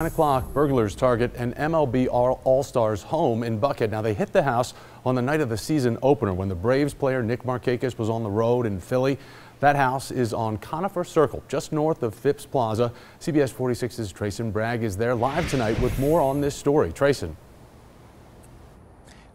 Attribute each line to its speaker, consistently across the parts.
Speaker 1: 9 o'clock, burglars target an MLB All-Stars home in Buckhead. Now, they hit the house on the night of the season opener when the Braves player Nick Markakis was on the road in Philly. That house is on Conifer Circle, just north of Phipps Plaza. CBS 46's Trayson Bragg is there live tonight with more on this story. Trayson.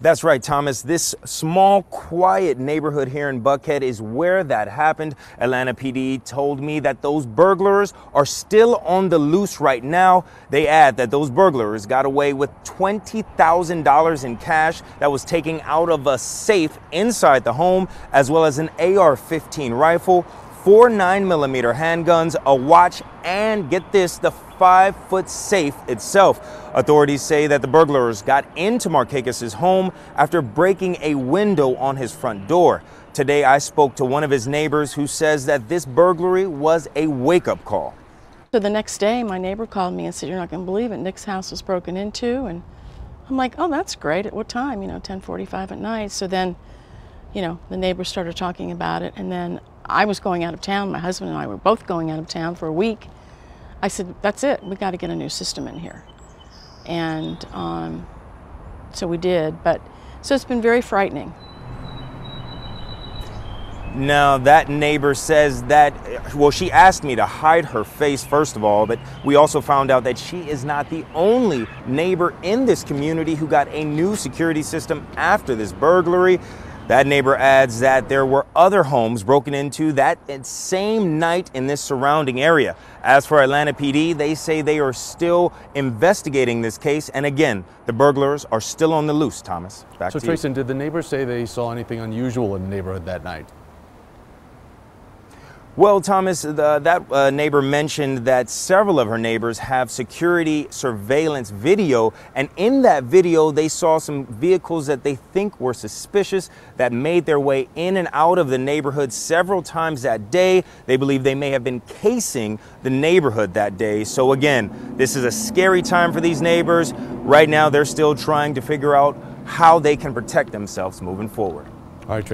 Speaker 2: That's right, Thomas. This small, quiet neighborhood here in Buckhead is where that happened. Atlanta PD told me that those burglars are still on the loose right now. They add that those burglars got away with $20,000 in cash that was taken out of a safe inside the home, as well as an AR-15 rifle, 4 9mm handguns, a watch, and get this, the 5-foot safe itself. Authorities say that the burglars got into Markakis' home after breaking a window on his front door. Today, I spoke to one of his neighbors who says that this burglary was a wake-up call.
Speaker 3: So the next day, my neighbor called me and said, "You're not going to believe it, Nick's house was broken into." And I'm like, "Oh, that's great. At what time?" 10:45 at night. So then, the neighbors started talking about it, and then I was going out of town. My husband and I were both going out of town for a week. I said, "That's it. We got to get a new system in here." And so we did. So it's been very frightening.
Speaker 2: Now, that neighbor says that, well, she asked me to hide her face, first of all, but we also found out that she is not the only neighbor in this community who got a new security system after this burglary. That neighbor adds that there were other homes broken into that same night in this surrounding area. As for Atlanta PD, they say they are still investigating this case. And again, the burglars are still on the loose, Thomas. Back to you.
Speaker 1: So, Trayson, did the neighbors say they saw anything unusual in the neighborhood that night?
Speaker 2: Well, Thomas, that neighbor mentioned that several of her neighbors have security surveillance video, and in that video they saw some vehicles that they think were suspicious that made their way in and out of the neighborhood several times that day. They believe they may have been casing the neighborhood that day. So again, this is a scary time for these neighbors. Right now they're still trying to figure out how they can protect themselves moving forward.
Speaker 1: All right,